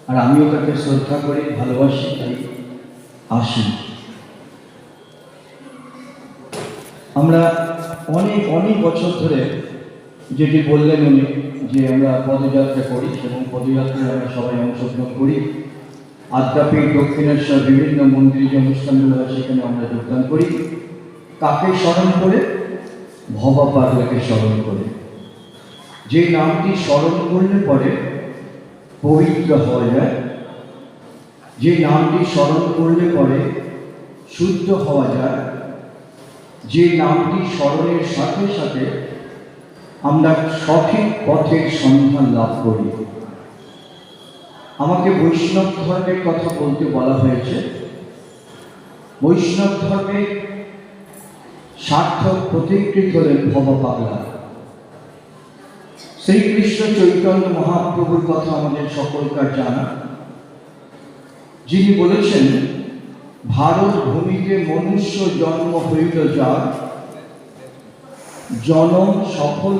আর আমিও তাকে শ্রদ্ধা করি, ভালোবাসি, তাই আসি। আমরা অনেক অনেক বছর ধরে যেটি বললেন উনি, যে আমরা পদযাত্রা করি এবং পদযাত্রায় আমরা সবাই অংশগ্রহণ করি। আদ্যাপীঠ, দক্ষিণেশ্বর, বিভিন্ন মন্দিরে যে অনুষ্ঠানগুলো হয় সেখানে আমরা যোগদান করি। কাকে স্মরণ করে? ভবা পাগলাকে স্মরণ করে। যে নামটি স্মরণ করলে পরে পবিত্র হওয়া যায়, যে নামটি স্মরণ করলে পরে শুদ্ধ হওয়া যায়, যে নামটি স্মরণের সাথে সাথে আমরা সঠিক পথের সন্ধান লাভ করি। আমাকে বৈষ্ণব ধর্মের কথা বলতে বলা হয়েছে। বৈষ্ণব ধর্মের সার্থক প্রতিকৃত হলেন ভবা পাগলা। শ্রীকৃষ্ণ চৈতন্য মহাপ্রভুর কথা আমাদের সকলকার জানা, যিনি বলেছেন, ভারত ভূমিতে মনুষ্য জন্ম হইল যার, জনম সফল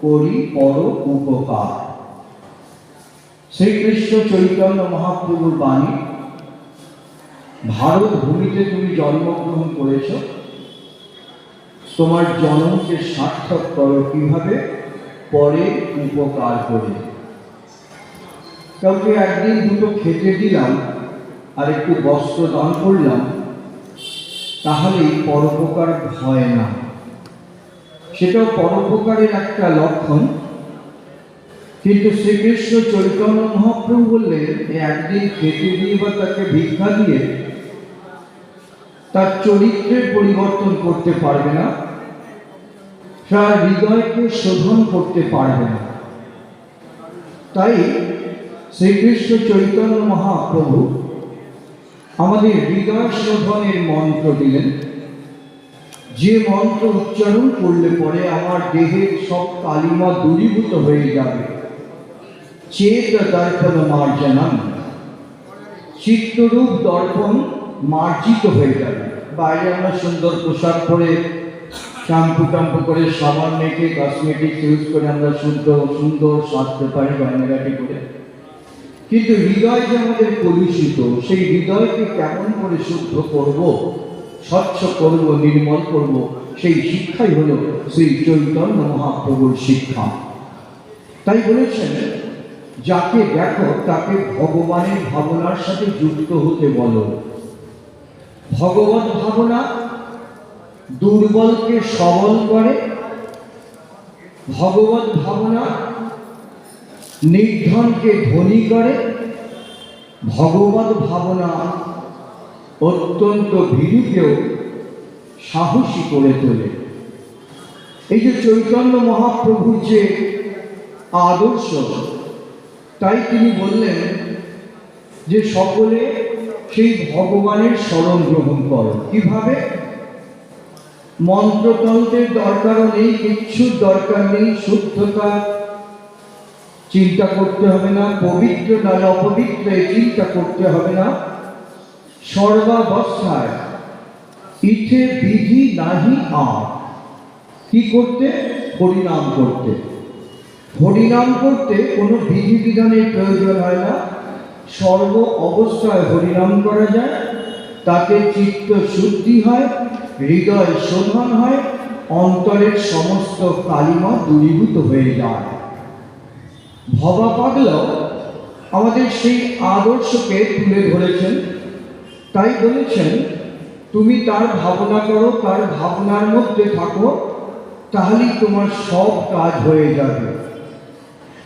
করি পর উপকার। শ্রীকৃষ্ণ চৈতন্য মহাপ্রভুর বাণী, ভারত ভূমিতে তুমি জন্মগ্রহণ করেছ, তোমার জন্মকে সার্থক করো কিভাবে? পরে উপকার করে। কাউকে একদিন দুটো খেতে দিলাম আর একটু বস্ত্র দান করলাম, তাহলেই পরোপকার হয় না। সেটাও পরোপকারের একটা লক্ষণ। কিন্তু শ্রীকৃষ্ণ চৈতন্য মহাপ্রভু বললেন, একদিন খেতে দিয়ে বা তাকে ভিক্ষা দিয়ে তার চরিত্রের পরিবর্তন করতে পারবে না, তার হৃদয়কে শোধন করতে পারবে না। তাই শ্রীকৃষ্ণ চৈতন্য মহাপ্রভু আমাদের হৃদয় শোধনের মন্ত্র দিলেন, যে মন্ত্র উচ্চারণ করলে পরে আমার দেহের সব কালিমা দূরীভূত হয়ে যাবে। চেত দর্পণ মার্জনম, চিত্তরূপ দর্পণ মার্জিত হয়ে যাবে। বাইরে আমরা সুন্দর পোশাক পরে, শ্যাম্পু টাম্পু করে, সাবান মেখে, কসমেটিক ইউজ করে আমরা সুন্দর সাজতে পারি গয়নাগাটি করে, কিন্তু হৃদয় যে আমাদের কলুষিত, সেই হৃদয়কে কেমন করে শুদ্ধ করব, স্বচ্ছ করব, নির্মল করব, সেই শিক্ষাই হল শ্রী চৈতন্য মহাপ্রভুর শিক্ষা। তাই বলেছেন, যাকে দেখো তাকে ভগবানের ভাবনার সাথে যুক্ত হতে বলো। ভগবত ভাবনা দুর্বলকে সবল করে, ভগবত ভাবনা নির্ধনকে ধনী করে, ভগবত ভাবনা অত্যন্ত ভীরুকেও সাহসী করে তোলে। এই যে চৈতন্য মহাপ্রভুর যে আদর্শ, তাই তিনি বললেন যে সকলে সেই ভগবানের শরণ গ্রহণ করো। কিভাবে? মন্ত্রতন্ত্রের দরকারও নেই, কিচ্ছুর দরকার নেই। শুদ্ধতা চিন্তা করতে হবে না, পবিত্র নয় অপবিত্র চিন্তা করতে হবে না। সর্বাবস্থায় ইথে বিধি নাহি আর। কি করতে? হরিনাম করতে। হরিনাম করতে কোনো বিধি বিধানের প্রয়োজন হয় না। সর্ব অবস্থায় হরিনাম করা যায়, তাতে চিত্ত শুদ্ধি হয়, হৃদয় শোধন হয়, অন্তরের সমস্ত কালিমা দূরীভূত হয়ে যায়। ভবা পাগলাও আমাদের সেই আদর্শকে তুলে ধরেছেন। তাই বলেছেন, তুমি তার ভাবনা করো, তার ভাবনার মধ্যে থাকো, তাহলেই তোমার সব কাজ হয়ে যাবে।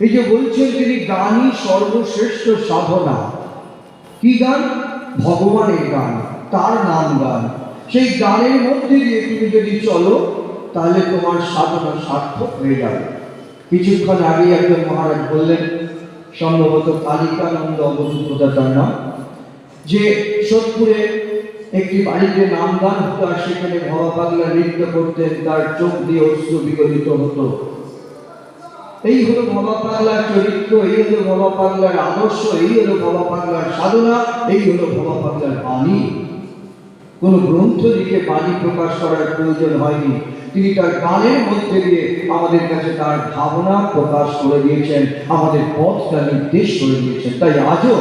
এই যে বলছেন তিনি, গানই সর্বশ্রেষ্ঠ সাধনা। কি গান? ভগবানের গান, তার নাম গান। সেই গানের মধ্যে দিয়ে তুমি যদি চলো, তাহলে তোমার সাধনা সার্থক হয়ে যাবে। কিছুক্ষণ আগে একজন মহারাজ বললেন, সম্ভবত কালিকানন্দ অবধূত তার নাম, যে সোদপুরে একটি বাড়িতে নাম গান হতো, আর সেখানে ভবা পাগলা নৃত্য করতেন, তার চোখ দিয়ে অশ্রু বিগলিত হতো। এই হলো ভবা পাগলার চরিত্র, এই হলো ভবা পাগলার আদর্শ, এই হলো ভবা পাগলার সাধনা, এই হলো ভবা পাগলার বাণী। কোনো গ্রন্থ লিখে বাণী প্রকাশ করার প্রয়োজন হয়নি। তিনি তার গানের মধ্যে দিয়ে আমাদের কাছে তার ভাবনা প্রকাশ করে দিয়েছেন, আমাদের পথটা নির্দেশ করে দিয়েছেন। তাই আজও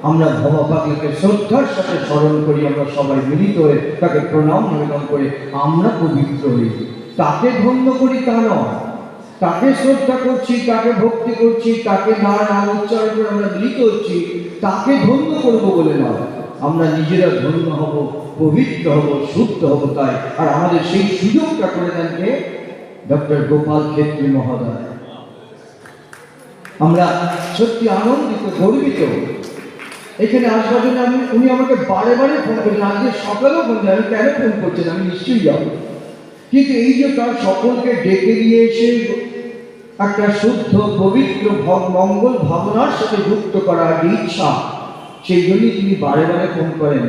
আমরা ভবা পাগলাকে শ্রদ্ধার সাথে স্মরণ করি, আমরা সবাই মিলিত হয়ে তাকে প্রণাম নিবেদন করে আমরা পবিত্র হই। তাকে ধন্য করি তা নয়, তাকে শ্রদ্ধা করছি, তাকে ভক্তি করছি, তাকে নাম উচ্চারণ করে আমরা মিলিত হচ্ছি, তাকে ধন্য করব বলে নয়। আমরা নিজেরা ধন্য হব, পবিত্র হব, শুদ্ধ হব। তাই আর আমাদের সেই সুযোগটা করে দেন কে? ডক্টর গোপাল ক্ষেত্রী মহোদয়। আমরা সত্যি আনন্দিত, গর্বিত। এখানে আসবার জন্য উনি আমাকে বারে বারে ফোন করেন, আজকে সকালেও ফোন করেন। আমি কেন ফোন করছেন, আমি নিশ্চয়ই যাব। কিন্তু এই যে তার সকলকে ডেকে নিয়ে এসে একটা শুদ্ধ পবিত্র মঙ্গল ভাবনার সাথে যুক্ত করার ইচ্ছা, সেই জন্যই তিনি বারে বারে ফোন করেন।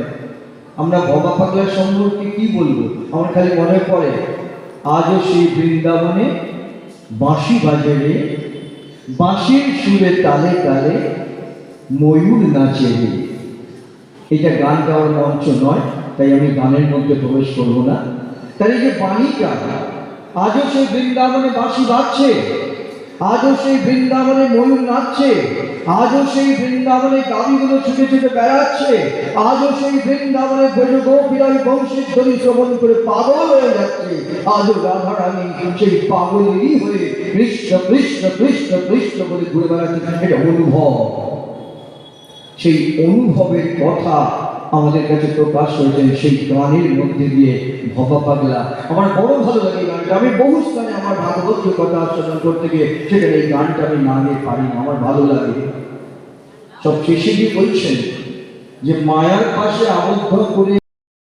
আমরা ভবা পাগলার সম্পর্কে কি বলবো? আমার খালি মনে পড়ে, আজও সেই বৃন্দাবনে বাঁশি বাজে রে, বাঁশির সুরে তালে তালে ময়ূর নাচে রে। এটা গান গাওয়ার মঞ্চ নয়, তাই আমি গানের মধ্যে প্রবেশ করব না। তাই যে বাণীটা, আজও সেই বৃন্দাবনে বাঁশি বাজছে, আজও সেই বৃন্দাবনে ময়ূর নাচছে, আজও সেই বৃন্দাবনে গাভীগুলো ছুটে ছুটে বেড়াচ্ছে, আজও সেই বৃন্দাবনে গোপীরাই বংশীর ধ্বনি শ্রবণ করে পাগল হয়ে যাচ্ছে। আজও রাধারানী সেই পাগলেরই হয়ে কৃষ্ণ কৃষ্ণ কৃষ্ণ কৃষ্ণ বলে ঘুরে বেড়াচ্ছে। এটা অনুভব, সেই অনুভবের কথা আমাদের কাছে প্রকাশ হয়েছেন সেই গানের মধ্যে দিয়ে ভবা পাগলা। আমার বড় ভালো লাগে গানটা। আমি বহু স্থানে আমার ভাগবত কথা আস্বাদন করতে গিয়ে সেখানে এই গানটা আমি না নিয়ে পারি না, আমার ভালো লাগে। সব শেষে গিয়ে বলছেন যে মায়ার পাশে আবদ্ধ করে